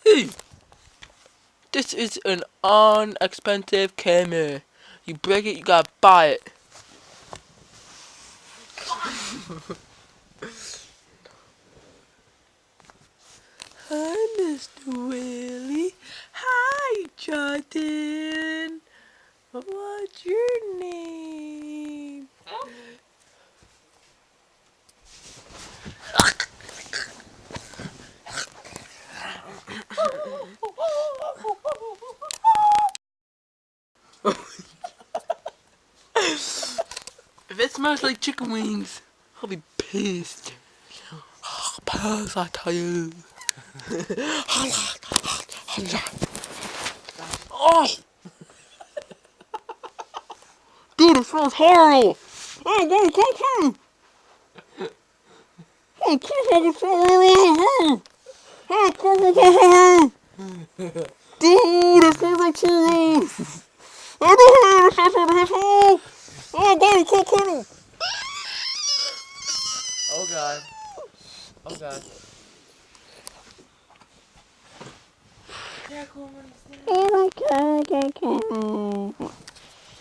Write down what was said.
Hey, this is an inexpensive camera. You break it, you gotta buy it. Hi, Mr. Willie. Hi, Jordan. What's your name? If it smells like chicken wings, I'll be pissed. Pass, I tell you. Oh! Dude, it smells horrible! Oh, go, go, go! Oh, dude, it smells like churros! I don't have a hole! Oh, go, go, go! Oh god. Oh god. Yeah, cool,